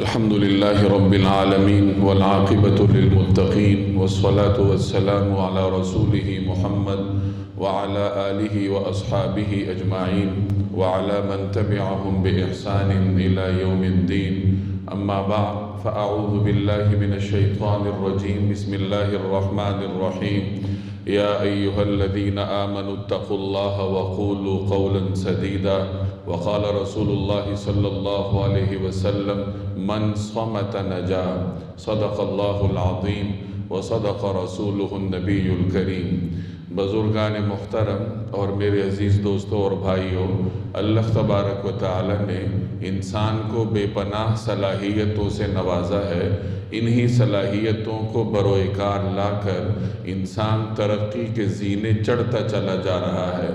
الحمد لله رب العالمين والعاقبة للمتقين والصلاة والسلام على رسوله محمد وعلى آله وأصحابه أجمعين وعلى من تبعهم بإحسان إلى يوم الدين. أما بعد فأعوذ بالله من الشيطان الرجيم. بسم الله الرحمن الرحيم. يا أيها الذين آمنوا اتقوا الله وقولوا قولا سديدا. وقال رسول الله صلى الله عليه وسلم من صمت نجا. صدق الله العظيم وصدق رسوله النبي الكريم. بزرگان محترم اور میرے عزیز دوستوں اور بھائیوں، اللہ تبارک و تعالی نے انسان کو بے پناہ صلاحیتوں سے نوازا ہے. انہی صلاحیتوں کو بروئے کار لا کر انسان ترقی کے زینے چڑھتا چلا جا رہا ہے.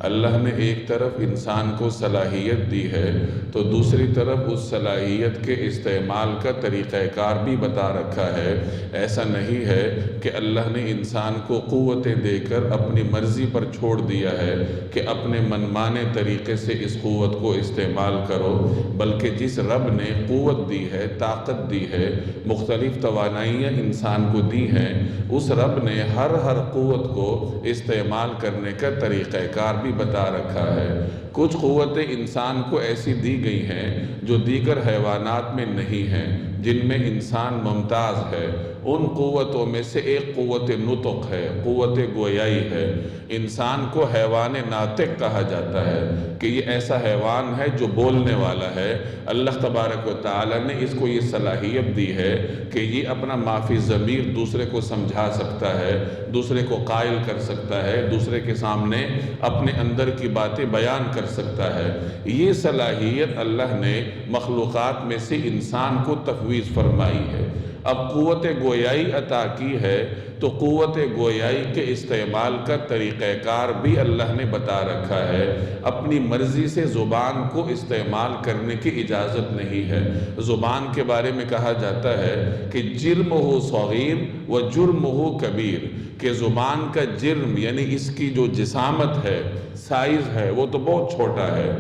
اللہ نے ایک طرف انسان کو صلاحیت دی ہے تو دوسری طرف اس صلاحیت کے استعمال کا طریقہ کار بھی بتا رکھا ہے. ایسا نہیں ہے کہ اللہ نے انسان کو قوتیں دے کر اپنی مرضی پر چھوڑ دیا ہے کہ اپنے منمانے طریقے سے اس قوت کو استعمال کرو، بلکہ جس رب نے قوت دی ہے، طاقت دی ہے، مختلف توانائیاں انسان کو دی ہیں، اس رب نے ہر قوت کو استعمال کرنے کا طریقہ کار بھی بتا رکھا ہے. کچھ قوتیں انسان کو ایسی دی گئی ہیں جو دیگر حیوانات میں نہیں ہیں، جن میں انسان ممتاز ہے. ان قوتوں میں سے ایک قوت نطق ہے، قوت گویائی ہے. انسان کو حیوان ناطق کہا جاتا ہے کہ یہ ایسا حیوان ہے جو بولنے والا ہے. اللہ تبارک و تعالی نے اس کو یہ صلاحیت دی ہے کہ یہ اپنا معافی ضمیر دوسرے کو سمجھا سکتا ہے، دوسرے کو قائل کر سکتا ہے، دوسرے کے سامنے اپنے اندر کی باتیں بیان کر سکتا ہے. یہ صلاحیت اللہ نے مخلوقات میں سے انسان کو تفویض فرمائی ہے. اب قوت گویائی عطا کی ہے تو قوت گویائی کے استعمال کا طریقہ کار بھی اللہ نے بتا رکھا ہے. اپنی مرضی سے زبان کو استعمال کرنے کی اجازت نہیں ہے. زبان کے بارے میں کہا جاتا ہے کہ جرمہ صغیر و جرمہ کبیر، کہ زبان کا جرم یعنی اس کی جو جسامت ہے، سائز ہے، وہ تو بہت چھوٹا ہے،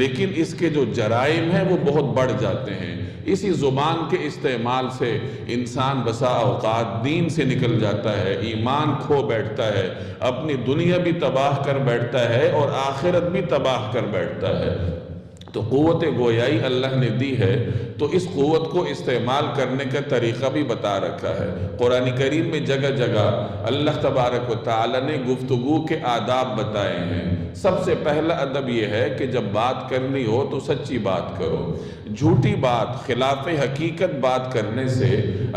لیکن اس کے جو جرائم ہیں وہ بہت بڑھ جاتے ہیں. اسی زبان کے استعمال سے انسان بسا اوقات دین سے نکل جاتا ہے، ایمان کھو بیٹھتا ہے، اپنی دنیا بھی تباہ کر بیٹھتا ہے اور آخرت بھی تباہ کر بیٹھتا ہے. تو قوت گویائی اللہ نے دی ہے تو اس قوت کو استعمال کرنے کا طریقہ بھی بتا رکھا ہے. قرآن کریم میں جگہ جگہ اللہ تبارک و تعالی نے گفتگو کے آداب بتائے ہیں. سب سے پہلا ادب یہ ہے کہ جب بات کرنی ہو تو سچی بات کرو. جھوٹی بات، خلاف حقیقت بات کرنے سے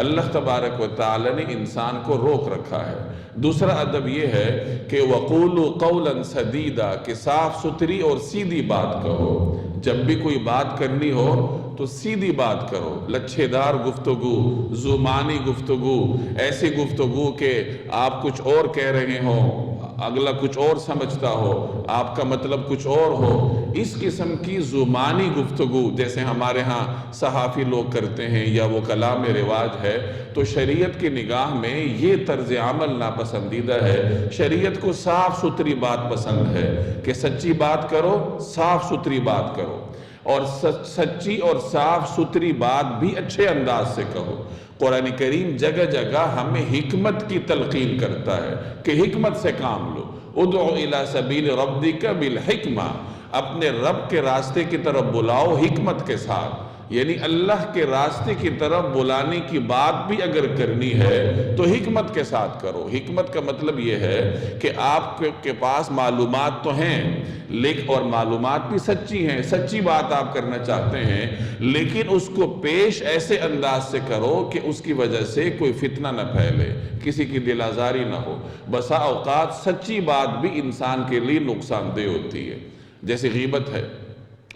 اللہ تبارک و تعالی نے انسان کو روک رکھا ہے. دوسرا ادب یہ ہے کہ وَقُولُوا قَوْلًا سَدِيدًا، کہ صاف ستھری اور سیدھی بات کہو. جب بھی کوئی بات کرنی ہو تو سیدھی بات کرو، لچھے دار گفتگو، زمانی گفتگو، ایسی گفتگو کہ آپ کچھ اور کہہ رہے ہو، اگلا کچھ اور سمجھتا ہو، آپ کا مطلب کچھ اور ہو. اس قسم کی زمانی گفتگو جیسے ہمارے ہاں صحافی لوگ کرتے ہیں یا وہ کلام رواج ہے، تو شریعت کی نگاہ میں یہ طرز عمل ناپسندیدہ ہے. شریعت کو صاف ستھری بات پسند ہے کہ سچی بات کرو، صاف ستھری بات کرو، اور سچی اور صاف ستھری بات بھی اچھے انداز سے کہو. قرآن کریم جگہ جگہ ہمیں حکمت کی تلقین کرتا ہے کہ حکمت سے کام لو. ادعو الی سبیل ربک بالحکمہ، اپنے رب کے راستے کی طرف بلاؤ حکمت کے ساتھ. یعنی اللہ کے راستے کی طرف بلانے کی بات بھی اگر کرنی ہے تو حکمت کے ساتھ کرو. حکمت کا مطلب یہ ہے کہ آپ کے پاس معلومات تو ہیں لیکن اور معلومات بھی سچی ہیں، سچی بات آپ کرنا چاہتے ہیں، لیکن اس کو پیش ایسے انداز سے کرو کہ اس کی وجہ سے کوئی فتنہ نہ پھیلے، کسی کی دل آزاری نہ ہو. بسا اوقات سچی بات بھی انسان کے لیے نقصان دہ ہوتی ہے. جیسے غیبت ہے.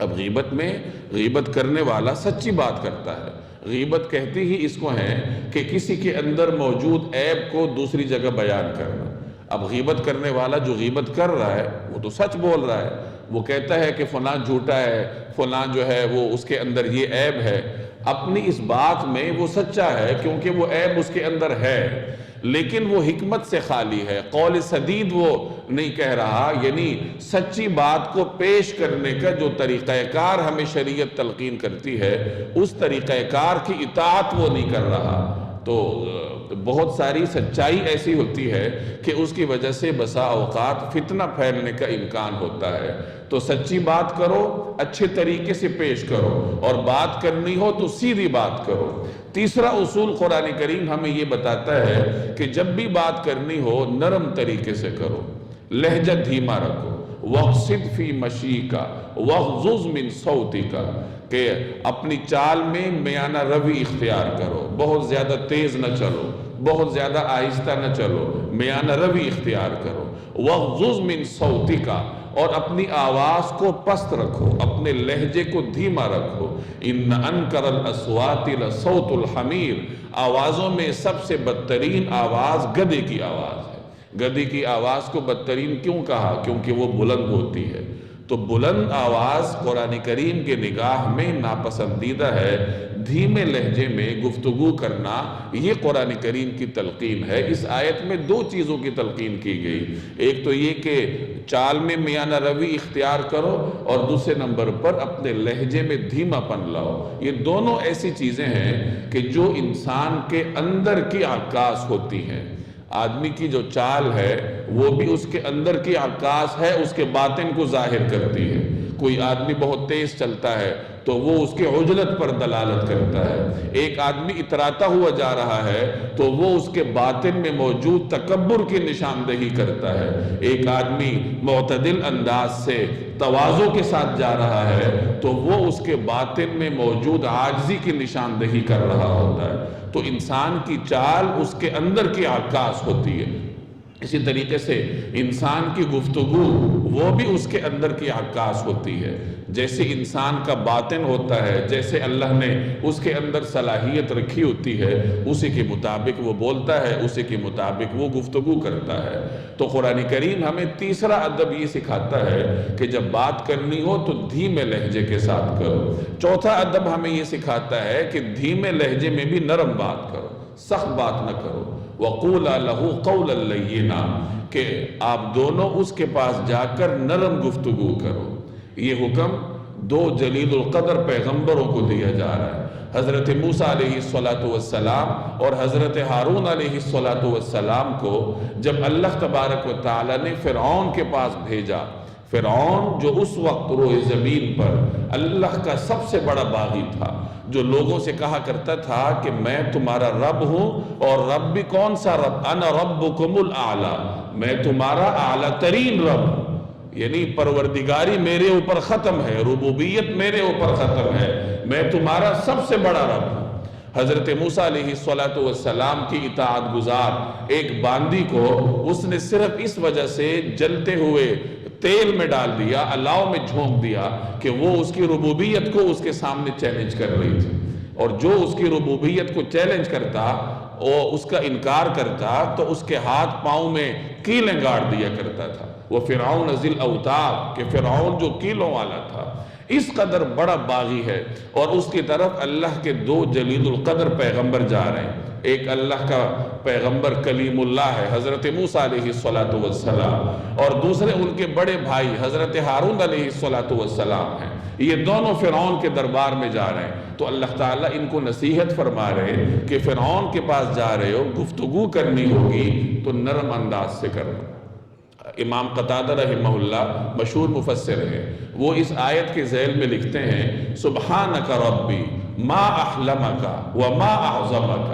اب غیبت میں غیبت کرنے والا سچی بات کرتا ہے. غیبت کہتی ہی اس کو ہے کہ کسی کے اندر موجود عیب کو دوسری جگہ بیان کرنا. اب غیبت کرنے والا جو غیبت کر رہا ہے وہ تو سچ بول رہا ہے، وہ کہتا ہے کہ فلاں جھوٹا ہے، فلاں جو ہے وہ اس کے اندر یہ عیب ہے. اپنی اس بات میں وہ سچا ہے کیونکہ وہ عیب اس کے اندر ہے، لیکن وہ حکمت سے خالی ہے، قول سدید وہ نہیں کہہ رہا، یعنی سچی بات کو پیش کرنے کا جو طریقہ کار ہمیں شریعت تلقین کرتی ہے اس طریقہ کار کی اطاعت وہ نہیں کر رہا۔ تو بہت ساری سچائی ایسی ہوتی ہے کہ اس کی وجہ سے بسا اوقات فتنہ پھیلنے کا امکان ہوتا ہے۔ تو سچی بات کرو، اچھے طریقے سے پیش کرو، اور بات کرنی ہو تو سیدھی بات کرو۔ تیسرا اصول قرآن کریم ہمیں یہ بتاتا ہے کہ جب بھی بات کرنی ہو نرم طریقے سے کرو، لہجہ دھیما رکھو، وَاقْصِدْ فِي مَشِيكَ وَاغْضُضْ مِنْ صَوْتِكَ، کہ اپنی چال میں میانہ روی اختیار کرو، بہت زیادہ تیز نہ چلو، بہت زیادہ آہستہ نہ چلو، میانہ روی اختیار کرو، وَاغْضُضْ مِنْ صَوْتِكَ، اور اپنی آواز کو پست رکھو، اپنے لہجے کو دھیما رکھو۔ إِنَّ أَنْكَرَ الْأَصْوَاتِ لَصَوْتُ الْحَمِيرِ، آوازوں میں سب سے بدترین آواز گدھے کی آواز ہے۔ گدھے کی آواز کو بدترین کیوں کہا؟ کیونکہ وہ بلند ہوتی ہے۔ تو بلند آواز قرآن کریم کے نگاہ میں ناپسندیدہ ہے۔ دھیمے لہجے میں گفتگو کرنا یہ قرآن کریم کی تلقین ہے۔ اس آیت میں دو چیزوں کی تلقین کی گئی، ایک تو یہ کہ چال میں میانہ روی اختیار کرو، اور دوسرے نمبر پر اپنے لہجے میں دھیما پن لاؤ۔ یہ دونوں ایسی چیزیں ہیں کہ جو انسان کے اندر کی عکاس ہوتی ہیں۔ آدمی کی جو چال ہے وہ بھی اس کے اندر کی عکاس ہے، اس کے باطن کو ظاہر کرتی ہے۔ کوئی آدمی بہت تیز چلتا ہے تو وہ اس کے عجلت پر دلالت کرتا ہے۔ ایک آدمی اتراتا ہوا جا رہا ہے تو وہ اس کے باطن میں موجود تکبر کی نشاندہی کرتا ہے۔ ایک آدمی معتدل انداز سے تواضع کے ساتھ جا رہا ہے تو وہ اس کے باطن میں موجود عاجزی کی نشاندہی کر رہا ہوتا ہے۔ تو انسان کی چال اس کے اندر کی عکاس ہوتی ہے۔ اسی طریقے سے انسان کی گفتگو وہ بھی اس کے اندر کی عکاس ہوتی ہے۔ جیسے انسان کا باطن ہوتا ہے، جیسے اللہ نے اس کے اندر صلاحیت رکھی ہوتی ہے، اسی کے مطابق وہ بولتا ہے، اسی کے مطابق وہ گفتگو کرتا ہے۔ تو قرآن کریم ہمیں تیسرا ادب یہ سکھاتا ہے کہ جب بات کرنی ہو تو دھیمے لہجے کے ساتھ کرو۔ چوتھا ادب ہمیں یہ سکھاتا ہے کہ دھیمے لہجے میں بھی نرم بات کرو، سخت بات نہ کرو۔ وَقُولَا لَهُ قَوْلًا لَيِّنًا، کہ آپ دونوں اس کے پاس جا کر نرم گفتگو کرو۔ یہ حکم دو جلیل القدر پیغمبروں کو دیا جا رہا ہے، حضرت موسیٰ علیہ السلام اور حضرت ہارون علیہ السلام کو جب اللہ تبارک و تعالیٰ نے فرعون کے پاس بھیجا۔ فرعون جو اس وقت روئے زمین پر اللہ کا سب سے بڑا باغی تھا، جو لوگوں سے کہا کرتا تھا کہ میں تمہارا رب ہوں، اور رب بھی کون سا رب؟ انا ربکم الاعلی، میں تمہارا اعلیٰ ترین رب ہوں، یعنی پروردگاری میرے اوپر ختم ہے، ربوبیت میرے اوپر ختم ہے، میں تمہارا سب سے بڑا رب ہوں۔ حضرت موسیٰ علیہ السلام کی اطاعت گزار ایک باندی کو اس نے صرف اس وجہ سے جلتے ہوئے تیل میں ڈال دیا، الاؤ میں جھونک دیا کہ وہ اس کی ربوبیت کو اس کے سامنے چیلنج کر رہی تھی، اور جو اس کی ربوبیت کو چیلنج کرتا اور اس کا انکار کرتا تو اس کے ہاتھ پاؤں میں کیلیں گاڑ دیا کرتا تھا۔ وہ فرعون ذی الاوتاد، کہ فرعون جو کیلوں والا تھا، اس قدر بڑا باغی ہے، اور اس کی طرف اللہ کے دو جلیل القدر پیغمبر جا رہے ہیں۔ ایک اللہ کا پیغمبر کلیم اللہ ہے حضرت موسیٰ علیہ السلام، اور دوسرے ان کے بڑے بھائی حضرت ہارون علیہ السلام ہیں۔ یہ دونوں فرعون کے دربار میں جا رہے ہیں، تو اللہ تعالیٰ ان کو نصیحت فرما رہے ہیں کہ فرعون کے پاس جا رہے ہو، گفتگو کرنی ہوگی تو نرم انداز سے کرنا۔ امام قتادہ رحمہ اللہ مشہور مفسر ہیں، وہ اس آیت کے ذیل میں لکھتے ہیں سبحانک ربی ما احلمک وما اعظمک،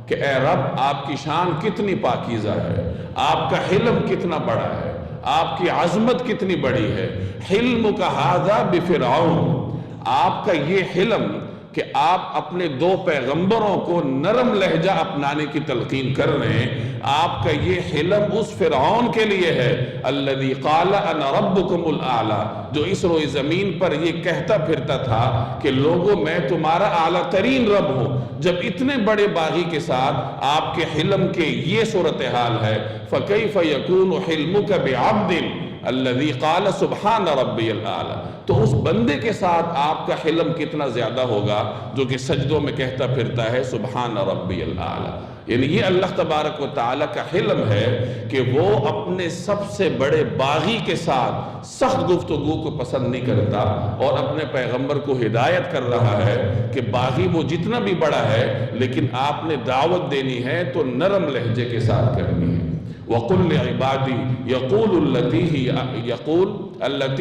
کہ اے رب آپ کی شان کتنی پاکیزہ ہے، آپ کا حلم کتنا بڑا ہے، آپ کی عظمت کتنی بڑی ہے۔ حلمک ھذا بفرعون، آپ کا یہ حلم کہ آپ اپنے دو پیغمبروں کو نرم لہجہ اپنانے کی تلقین کر رہے ہیں، آپ کا یہ حلم اس فرعون کے لیے ہے الذی قال انا ربکم الاعلی، جو اس روئے زمین پر یہ کہتا پھرتا تھا کہ لوگوں میں تمہارا اعلیٰ ترین رب ہوں۔ جب اتنے بڑے باغی کے ساتھ آپ کے حلم کے یہ صورتحال ہے، فَكَيْفَ يَكُونُ حِلْمُكَ بِعَبْدٍ، الذی قال سبحان ربی الاعلی، تو اس بندے کے ساتھ آپ کا حلم کتنا زیادہ ہوگا جو کہ سجدوں میں کہتا پھرتا ہے سبحان ربی الاعلی۔ یعنی یہ اللہ تبارک و تعالیٰ کا حلم ہے کہ وہ اپنے سب سے بڑے باغی کے ساتھ سخت گفتگو کو پسند نہیں کرتا، اور اپنے پیغمبر کو ہدایت کر رہا ہے کہ باغی وہ جتنا بھی بڑا ہے لیکن آپ نے دعوت دینی ہے تو نرم لہجے کے ساتھ کرنی ہے۔ وَقُلْ لِعِبَادِي يَقُولُ الَّتِي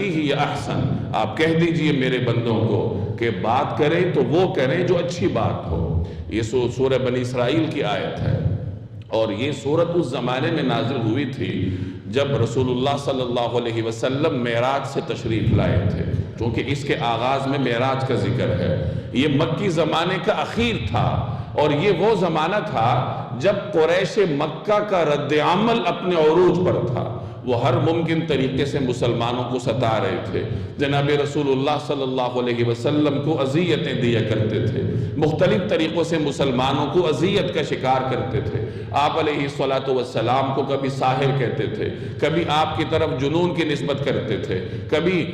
هِيَ أَحْسَنُ، آپ کہہ دیجئے میرے بندوں کو کہ بات کریں تو وہ کریں جو اچھی بات ہو۔ یہ سورہ بنی اسرائیل کی آیت ہے، اور یہ سورت اس زمانے میں نازل ہوئی تھی جب رسول اللہ صلی اللہ علیہ وسلم معراج سے تشریف لائے تھے، چونکہ اس کے آغاز میں معراج کا ذکر ہے۔ یہ مکی زمانے کا اخیر تھا، اور یہ وہ زمانہ تھا جب قریش مکہ کا رد عمل اپنے عروج پر تھا۔ وہ ہر ممکن طریقے سے مسلمانوں کو ستا رہے تھے، جناب رسول اللہ صلی اللہ علیہ وسلم کو اذیتیں دیا کرتے تھے، مختلف طریقوں سے مسلمانوں کو اذیت کا شکار کرتے تھے۔ آپ علیہ السلام کو کبھی ساحر کہتے تھے، کبھی آپ کی طرف جنون کی نسبت کرتے تھے، کبھی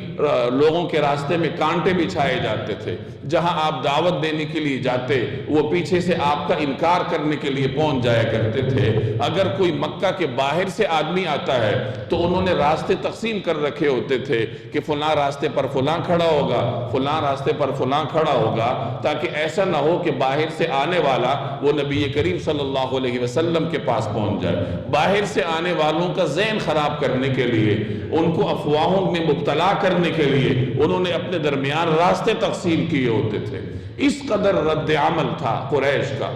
لوگوں کے راستے میں کانٹے بچھائے جاتے تھے۔ جہاں آپ دعوت دینے کے لیے جاتے وہ پیچھے سے آپ کا انکار کرنے کے لیے پہنچ جایا کرتے تھے۔ اگر کوئی مکہ کے باہر سے آدمی آتا ہے تو انہوں نے راستے تقسیم کر رکھے ہوتے تھے کہ فلاں راستے پر فلاں کھڑا ہوگا، فلاں راستے پر فلاں کھڑا ہوگا، تاکہ ایسا نہ ہو کہ باہر سے آنے والا وہ نبی کریم صلی اللہ علیہ وسلم کے پاس پہنچ جائے۔ باہر سے آنے والوں کا ذہن خراب کرنے کے لیے، ان کو افواہوں میں مبتلا کرنے کے لیے انہوں نے اپنے درمیان راستے تقسیم کیے ہوتے تھے۔ اس قدر رد عمل تھا قریش کا۔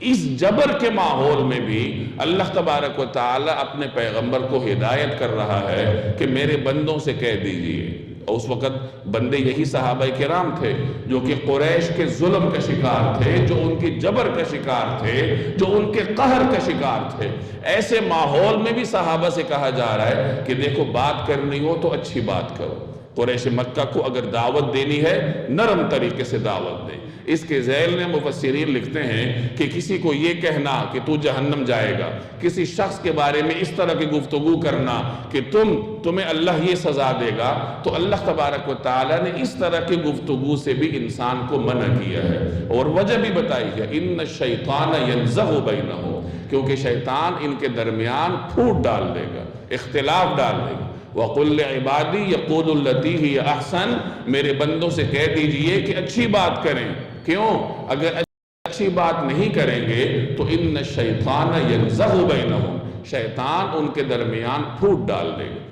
اس جبر کے ماحول میں بھی اللہ تبارک و تعالی اپنے پیغمبر کو ہدایت کر رہا ہے کہ میرے بندوں سے کہہ دیجئے۔ اور اس وقت بندے یہی صحابہ کرام تھے جو کہ قریش کے ظلم کا شکار تھے، جو ان کی جبر کا شکار تھے، جو ان کے قہر کا شکار تھے۔ ایسے ماحول میں بھی صحابہ سے کہا جا رہا ہے کہ دیکھو بات کرنی ہو تو اچھی بات کرو۔ قریش مکہ کو اگر دعوت دینی ہے نرم طریقے سے دعوت دیں۔ اس کے ذیل میں مفسرین لکھتے ہیں کہ کسی کو یہ کہنا کہ تو جہنم جائے گا، کسی شخص کے بارے میں اس طرح کی گفتگو کرنا کہ تمہیں اللہ یہ سزا دے گا، تو اللہ تبارک و تعالیٰ نے اس طرح کی گفتگو سے بھی انسان کو منع کیا ہے، اور وجہ بھی بتائی ہے، ان الشیطان ینزغ بینہم، کیونکہ شیطان ان کے درمیان پھوٹ ڈال دے گا، اختلاف ڈال دے گا۔ وَقُلْ لِعِبَادِي يَقُولُ الَّتِي هِيَ أَحْسَنُ، میرے بندوں سے کہہ دیجئے کہ اچھی بات کریں۔ کیوں؟ اگر اچھی بات نہیں کریں گے تو ان الشیطان ینزغ بینہم، شیطان ان کے درمیان پھوٹ ڈال دے گا۔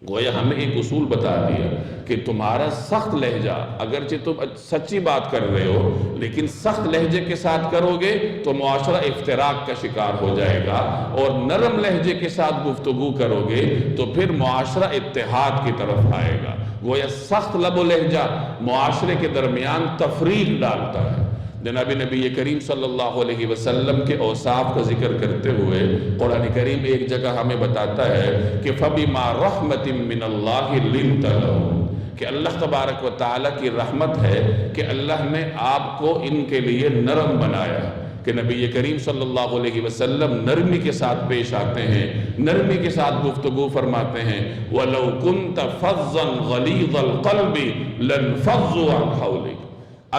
گویا ہمیں ایک اصول بتا دیا کہ تمہارا سخت لہجہ، اگرچہ تم سچی بات کر رہے ہو لیکن سخت لہجے کے ساتھ کرو گے تو معاشرہ افتراق کا شکار ہو جائے گا، اور نرم لہجے کے ساتھ گفتگو کرو گے تو پھر معاشرہ اتحاد کی طرف آئے گا۔ گویا سخت لب و لہجہ معاشرے کے درمیان تفریق ڈالتا ہے۔ جناب نبی کریم صلی اللہ علیہ وسلم کے اوصاف کا ذکر کرتے ہوئے قرآن کریم ایک جگہ ہمیں بتاتا ہے کہ فَبِمَا رَحْمَةٍ مِّنَ اللَّهِ لِنْتَ لَهُمْ، کہ اللہ تبارک و تعالیٰ کی رحمت ہے کہ اللہ نے آپ کو ان کے لیے نرم بنایا، کہ نبی کریم صلی اللہ علیہ وسلم نرمی کے ساتھ پیش آتے ہیں، نرمی کے ساتھ گفتگو فرماتے ہیں۔ وَلَوْ كُنْتَ فَظًّا غَلِيظَ الْقَلْبِ لَانفَضُّوا مِنْ حَوْلِكَ،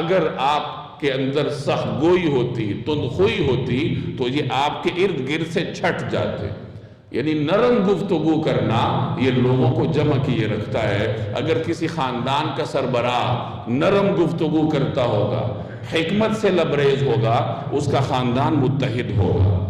اگر آپ کے اندر سخت گوئی ہوتی، تندخوئی ہوتی تو یہ آپ کے ارد گرد سے چھٹ جاتے۔ یعنی نرم گفتگو کرنا یہ لوگوں کو جمع کیے رکھتا ہے۔ اگر کسی خاندان کا سربراہ نرم گفتگو کرتا ہوگا، حکمت سے لبریز ہوگا، اس کا خاندان متحد ہوگا۔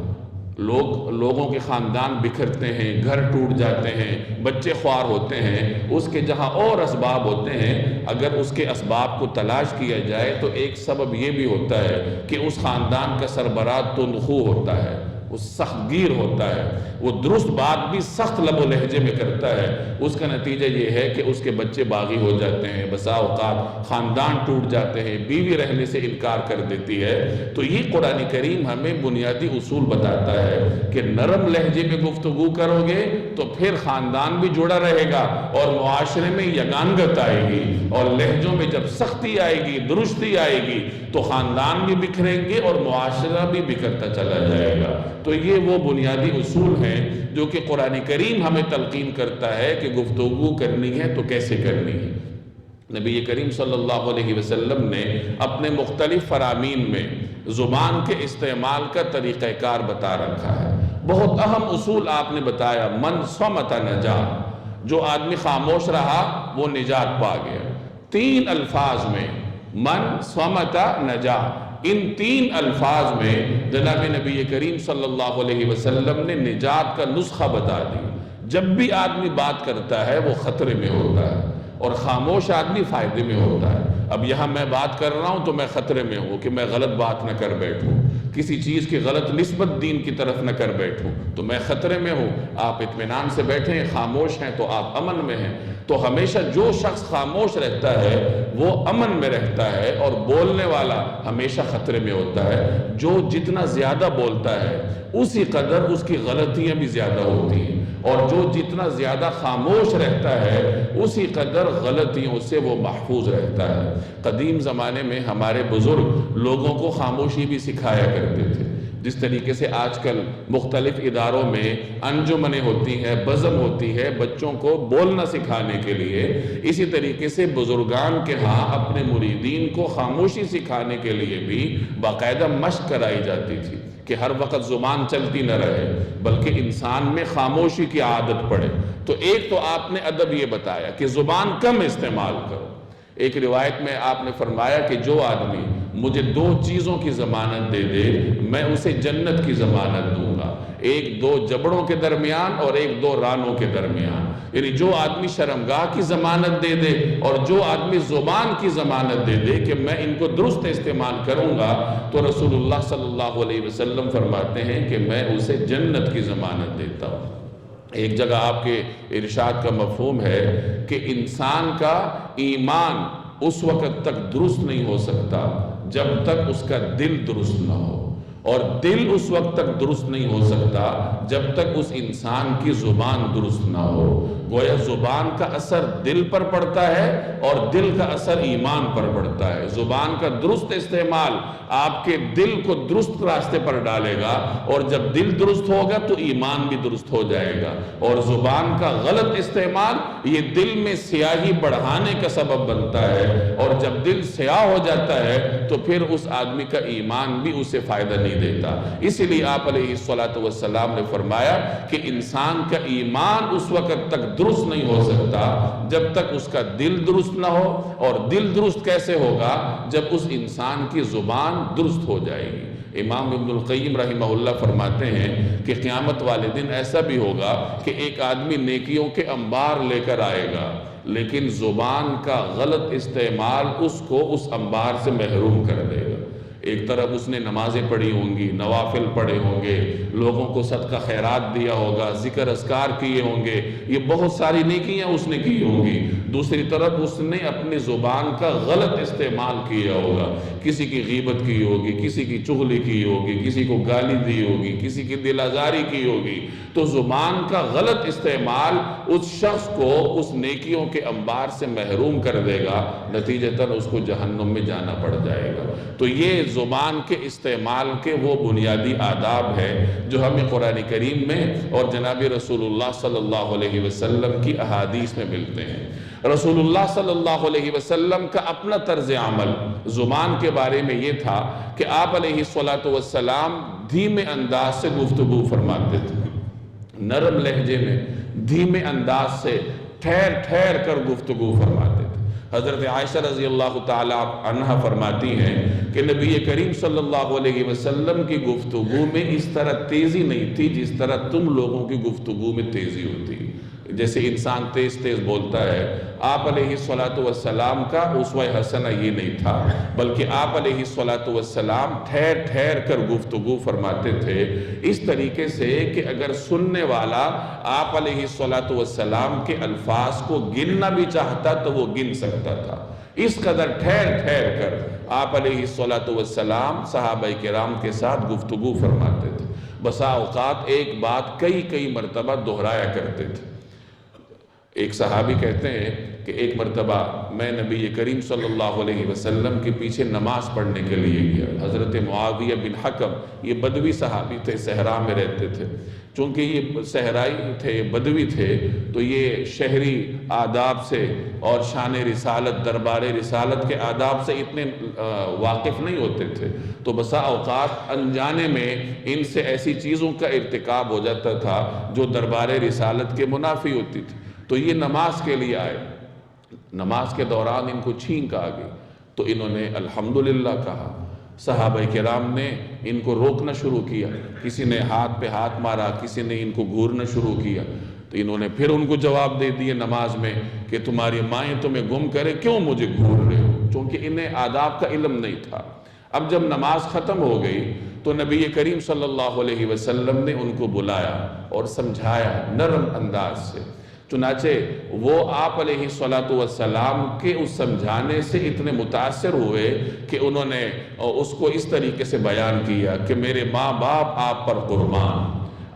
لوگوں کے خاندان بکھرتے ہیں، گھر ٹوٹ جاتے ہیں، بچے خوار ہوتے ہیں، اس کے جہاں اور اسباب ہوتے ہیں، اگر اس کے اسباب کو تلاش کیا جائے تو ایک سبب یہ بھی ہوتا ہے کہ اس خاندان کا سربراہ تندخو ہوتا ہے، وہ سخت گیر ہوتا ہے، وہ درست بات بھی سخت لب و لہجے میں کرتا ہے۔ اس کا نتیجہ یہ ہے کہ اس کے بچے باغی ہو جاتے ہیں، بسا اوقات خاندان ٹوٹ جاتے ہیں، بیوی رہنے سے انکار کر دیتی ہے۔ تو یہ قرآن کریم ہمیں بنیادی اصول بتاتا ہے کہ نرم لہجے میں گفتگو کرو گے تو پھر خاندان بھی جڑا رہے گا اور معاشرے میں یگانگت آئے گی، اور لہجوں میں جب سختی آئے گی، درستی آئے گی تو خاندان بھی بکھریں گے اور معاشرہ بھی بکھرتا چلا جائے گا۔ تو یہ وہ بنیادی اصول ہیں جو کہ قرآن کریم ہمیں تلقین کرتا ہے کہ گفتگو کرنی ہے تو کیسے کرنی ہے۔ نبی کریم صلی اللہ علیہ وسلم نے اپنے مختلف فرامین میں زبان کے استعمال کا طریقہ کار بتا رکھا ہے۔ بہت اہم اصول آپ نے بتایا، من صمت نجا، جو آدمی خاموش رہا وہ نجات پا گیا۔ 3 الفاظ میں من صمت نجا، ان 3 الفاظ میں جناب نبی کریم صلی اللہ علیہ وسلم نے نجات کا نسخہ بتا دیا۔ جب بھی آدمی بات کرتا ہے وہ خطرے میں ہوتا ہے، اور خاموش آدمی فائدے میں ہوتا ہے۔ اب یہاں میں بات کر رہا ہوں تو میں خطرے میں ہوں کہ میں غلط بات نہ کر بیٹھوں، کسی چیز کی غلط نسبت دین کی طرف نہ کر بیٹھوں، تو میں خطرے میں ہوں۔ آپ اطمینان سے بیٹھیں، خاموش ہیں تو آپ امن میں ہیں۔ تو ہمیشہ جو شخص خاموش رہتا ہے وہ امن میں رہتا ہے، اور بولنے والا ہمیشہ خطرے میں ہوتا ہے۔ جو جتنا زیادہ بولتا ہے اسی قدر اس کی غلطیاں بھی زیادہ ہوتی ہیں، اور جو جتنا زیادہ خاموش رہتا ہے اسی قدر غلطیوں سے وہ محفوظ رہتا ہے۔ قدیم زمانے میں ہمارے بزرگ لوگوں کو خاموشی بھی سکھایا کرتے تھے۔ جس طریقے سے آج کل مختلف اداروں میں انجمنیں ہوتی ہیں، بزم ہوتی ہے بچوں کو بولنا سکھانے کے لیے، اسی طریقے سے بزرگان کے ہاں اپنے مریدین کو خاموشی سکھانے کے لیے بھی باقاعدہ مشق کرائی جاتی تھی کہ ہر وقت زبان چلتی نہ رہے بلکہ انسان میں خاموشی کی عادت پڑے۔ تو ایک تو آپ نے ادب یہ بتایا کہ زبان کم استعمال کرو۔ ایک روایت میں آپ نے فرمایا کہ جو آدمی مجھے 2 چیزوں کی ضمانت دے دے میں اسے جنت کی ضمانت دوں گا، 1-2 جبڑوں کے درمیان اور 1-2 رانوں کے درمیان۔ یعنی جو آدمی شرمگاہ کی ضمانت دے دے اور جو آدمی زبان کی ضمانت دے دے کہ میں ان کو درست استعمال کروں گا، تو رسول اللہ صلی اللہ علیہ وسلم فرماتے ہیں کہ میں اسے جنت کی ضمانت دیتا ہوں۔ ایک جگہ آپ کے ارشاد کا مفہوم ہے کہ انسان کا ایمان اس وقت تک درست نہیں ہو سکتا جب تک اس کا دل درست نہ ہو، اور دل اس وقت تک درست نہیں ہو سکتا جب تک اس انسان کی زبان درست نہ ہو۔ گویا زبان کا اثر دل پر پڑتا ہے اور دل کا اثر ایمان پر پڑتا ہے۔ زبان کا درست استعمال آپ کے دل کو درست راستے پر ڈالے گا، اور جب دل درست ہوگا تو ایمان بھی درست ہو جائے گا، اور زبان کا غلط استعمال یہ دل میں سیاہی بڑھانے کا سبب بنتا ہے، اور جب دل سیاہ ہو جاتا ہے تو پھر اس آدمی کا ایمان بھی اسے فائدہ نہیں دیتا۔ اسی لیے آپ علیہ السلام نے فرمایا کہ انسان کا ایمان اس وقت تک درست نہیں ہو سکتا جب تک اس کا دل درست نہ ہو، اور دل درست کیسے ہوگا؟ جب اس انسان کی زبان درست ہو جائے گی۔ امام ابن القیم رحمہ اللہ فرماتے ہیں کہ قیامت والے دن ایسا بھی ہوگا کہ ایک آدمی نیکیوں کے انبار لے کر آئے گا، لیکن زبان کا غلط استعمال اس کو اس انبار سے محروم کر دے گا۔ ایک طرف اس نے نمازیں پڑھی ہوں گی، نوافل پڑھے ہوں گے، لوگوں کو صدقہ خیرات دیا ہوگا، ذکر اذکار کیے ہوں گے، یہ بہت ساری نیکیاں اس نے کی ہوں گی۔ دوسری طرف اس نے اپنی زبان کا غلط استعمال کیا ہوگا، کسی کی غیبت کی ہوگی، کسی کی چغلی کی ہوگی، کسی کو گالی دی ہوگی، کسی کی دل آزاری کی ہوگی۔ تو زبان کا غلط استعمال اس شخص کو اس نیکیوں کے انبار سے محروم کر دے گا، نتیجتاً اس کو جہنم میں جانا پڑ جائے گا۔ تو یہ زبان کے استعمال کے وہ بنیادی آداب ہے جو ہمیں قرآن کریم میں اور جناب رسول اللہ صلی اللہ علیہ وسلم کی احادیث میں ملتے ہیں۔ رسول اللہ صلی اللہ علیہ وسلم کا اپنا طرز عمل زبان کے بارے میں یہ تھا کہ آپ علیہ السلام دھیمے انداز سے گفتگو فرماتے تھے، نرم لہجے میں دھیمے انداز سے ٹھہر ٹھہر کر گفتگو فرماتے تھے۔ حضرت عائشہ رضی اللہ تعالی عنہ فرماتی ہیں کہ نبی کریم صلی اللہ علیہ وسلم کی گفتگو میں اس طرح تیزی نہیں تھی جس طرح تم لوگوں کی گفتگو میں تیزی ہوتی۔ جیسے انسان تیز تیز بولتا ہے، آپ علیہ السلام کا اسوہ حسنہ یہ نہیں تھا، بلکہ آپ علیہ السلام ٹھہر ٹھہر کر گفتگو فرماتے تھے، اس طریقے سے کہ اگر سننے والا آپ علیہ السلام کے الفاظ کو گننا بھی چاہتا تو وہ گن سکتا تھا۔ اس قدر ٹھہر ٹھہر کر آپ علیہ السلام صحابہ کرام کے ساتھ گفتگو فرماتے تھے۔ بسا اوقات ایک بات کئی مرتبہ دہرایا کرتے تھے۔ ایک صحابی کہتے ہیں کہ ایک مرتبہ میں نبی کریم صلی اللہ علیہ وسلم کے پیچھے نماز پڑھنے کے لیے گیا۔ حضرت معاویہ بن حکم یہ بدوی صحابی تھے، صحرا میں رہتے تھے۔ چونکہ یہ صحرائی تھے، بدوی تھے، تو یہ شہری آداب سے اور شان رسالت، دربار رسالت کے آداب سے اتنے واقف نہیں ہوتے تھے، تو بسا اوقات انجانے میں ان سے ایسی چیزوں کا ارتکاب ہو جاتا تھا جو دربار رسالت کے منافی ہوتی تھی۔ تو یہ نماز کے لیے آئے، نماز کے دوران ان کو چھینک آ گئی، تو انہوں نے الحمدللہ کہا۔ صحابہ کرام نے ان کو روکنا شروع کیا، کسی نے ہاتھ پہ ہاتھ مارا، کسی نے ان کو گھورنا شروع کیا، تو انہوں نے پھر ان کو جواب دے دیے نماز میں کہ تمہاری مائیں تمہیں گم کرے، کیوں مجھے گھور رہے ہو؟ چونکہ انہیں آداب کا علم نہیں تھا۔ اب جب نماز ختم ہو گئی تو نبی کریم صلی اللہ علیہ وسلم نے ان کو بلایا اور سمجھایا نرم انداز سے۔ چنانچہ وہ آپ علیہ السلام کے اس سمجھانے سے اتنے متاثر ہوئے کہ انہوں نے اس کو اس طریقے سے بیان کیا کہ میرے ماں باپ آپ پر قربان،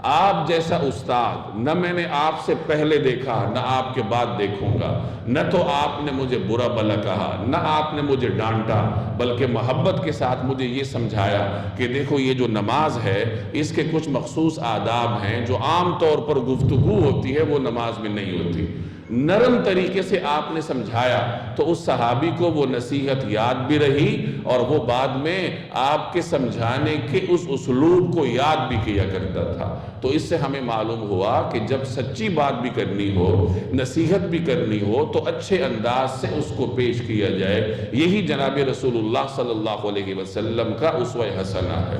آپ جیسا استاد نہ میں نے آپ سے پہلے دیکھا نہ آپ کے بعد دیکھوں گا، نہ تو آپ نے مجھے برا بھلا کہا نہ آپ نے مجھے ڈانٹا، بلکہ محبت کے ساتھ مجھے یہ سمجھایا کہ دیکھو یہ جو نماز ہے اس کے کچھ مخصوص آداب ہیں جو عام طور پر گفتگو ہوتی ہے وہ نماز میں نہیں ہوتی۔ نرم طریقے سے آپ نے سمجھایا تو اس صحابی کو وہ نصیحت یاد بھی رہی اور وہ بعد میں آپ کے سمجھانے کے اس اسلوب کو یاد بھی کیا کرتا تھا۔ تو اس سے ہمیں معلوم ہوا کہ جب سچی بات بھی کرنی ہو، نصیحت بھی کرنی ہو تو اچھے انداز سے اس کو پیش کیا جائے۔ یہی جناب رسول اللہ صلی اللہ علیہ وسلم کا اسوہ حسنہ ہے۔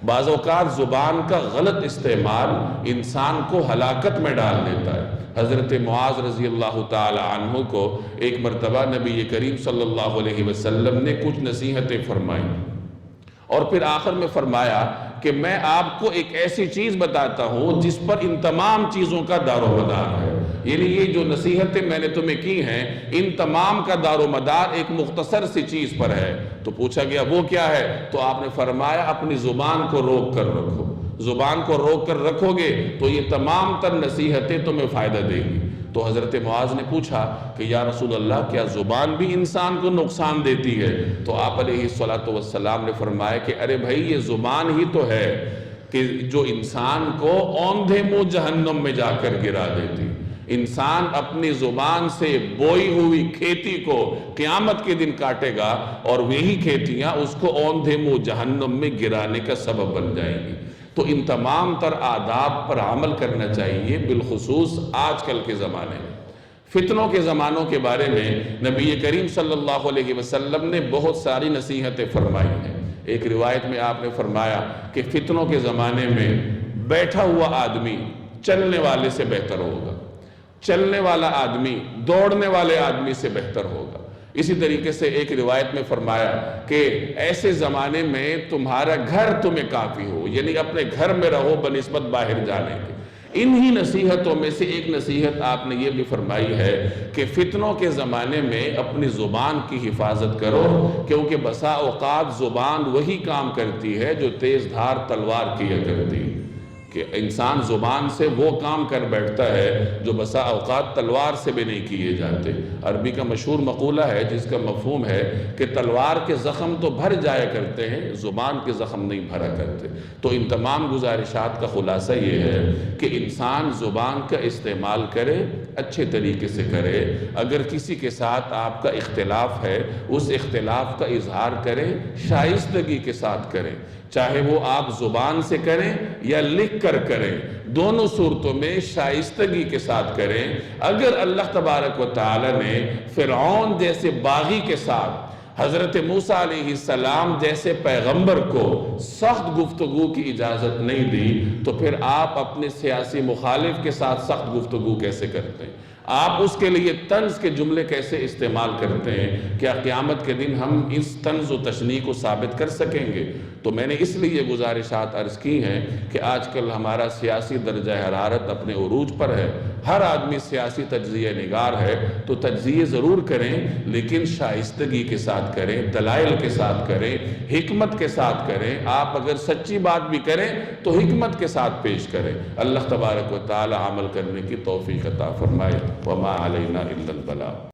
بعض اوقات زبان کا غلط استعمال انسان کو ہلاکت میں ڈال دیتا ہے۔ حضرت معاذ رضی اللہ تعالی عنہ کو ایک مرتبہ نبی کریم صلی اللہ علیہ وسلم نے کچھ نصیحتیں فرمائیں اور پھر آخر میں فرمایا کہ میں آپ کو ایک ایسی چیز بتاتا ہوں جس پر ان تمام چیزوں کا دار و مدار ہے، یعنی یہ جو نصیحتیں میں نے تمہیں کی ہیں ان تمام کا دار و مدار ایک مختصر سی چیز پر ہے۔ تو پوچھا گیا وہ کیا ہے؟ تو آپ نے فرمایا اپنی زبان کو روک کر رکھو، زبان کو روک کر رکھو گے تو یہ تمام تر نصیحتیں تمہیں فائدہ دے گی۔ تو حضرت معاذ نے پوچھا کہ یا رسول اللہ کیا زبان بھی انسان کو نقصان دیتی ہے؟ تو آپ علیہ السلام نے فرمایا کہ ارے بھائی یہ زبان ہی تو ہے کہ جو انسان کو اوندھے منہ جہنم میں جا کر گرا دیتی۔ انسان اپنی زبان سے بوئی ہوئی کھیتی کو قیامت کے دن کاٹے گا اور وہی کھیتیاں اس کو اوندھے منہ جہنم میں گرانے کا سبب بن جائیں گی۔ تو ان تمام تر آداب پر عمل کرنا چاہیے، بالخصوص آج کل کے زمانے میں۔ فتنوں کے زمانوں کے بارے میں نبی کریم صلی اللہ علیہ وسلم نے بہت ساری نصیحتیں فرمائی ہیں۔ ایک روایت میں آپ نے فرمایا کہ فتنوں کے زمانے میں بیٹھا ہوا آدمی چلنے والے سے بہتر ہوگا، چلنے والا آدمی دوڑنے والے آدمی سے بہتر ہوگا۔ اسی طریقے سے ایک روایت میں فرمایا کہ ایسے زمانے میں تمہارا گھر تمہیں کافی ہو، یعنی اپنے گھر میں رہو بنسبت باہر جانے کے۔ انہی نصیحتوں میں سے ایک نصیحت آپ نے یہ بھی فرمائی ہے کہ فتنوں کے زمانے میں اپنی زبان کی حفاظت کرو، کیونکہ بسا اوقات زبان وہی کام کرتی ہے جو تیز دھار تلوار کیا کرتی ہے، کہ انسان زبان سے وہ کام کر بیٹھتا ہے جو بسا اوقات تلوار سے بھی نہیں کیے جاتے۔ عربی کا مشہور مقولہ ہے جس کا مفہوم ہے کہ تلوار کے زخم تو بھر جایا کرتے ہیں، زبان کے زخم نہیں بھرا کرتے۔ تو ان تمام گزارشات کا خلاصہ یہ ہے کہ انسان زبان کا استعمال کرے، اچھے طریقے سے کرے۔ اگر کسی کے ساتھ آپ کا اختلاف ہے اس اختلاف کا اظہار کریں، شائستگی کے ساتھ کریں، چاہے وہ آپ زبان سے کریں یا لکھ کر کریں، دونوں صورتوں میں شائستگی کے ساتھ کریں۔ اگر اللہ تبارک و تعالی نے فرعون جیسے باغی کے ساتھ حضرت موسیٰ علیہ السلام جیسے پیغمبر کو سخت گفتگو کی اجازت نہیں دی تو پھر آپ اپنے سیاسی مخالف کے ساتھ سخت گفتگو کیسے کرتے ہیں؟ آپ اس کے لیے طنز کے جملے کیسے استعمال کرتے ہیں؟ کیا قیامت کے دن ہم اس طنز و تشنیع کو ثابت کر سکیں گے؟ تو میں نے اس لیے گزارشات عرض کی ہیں کہ آج کل ہمارا سیاسی درجہ حرارت اپنے عروج پر ہے، ہر آدمی سیاسی تجزیہ نگار ہے، تو تجزیے ضرور کریں لیکن شائستگی کے ساتھ کریں، دلائل کے ساتھ کریں، حکمت کے ساتھ کریں۔ آپ اگر سچی بات بھی کریں تو حکمت کے ساتھ پیش کریں۔ اللہ تبارک و تعالی عمل کرنے کی توفیق عطا فرمائے۔ وما علینا الا البلاغ.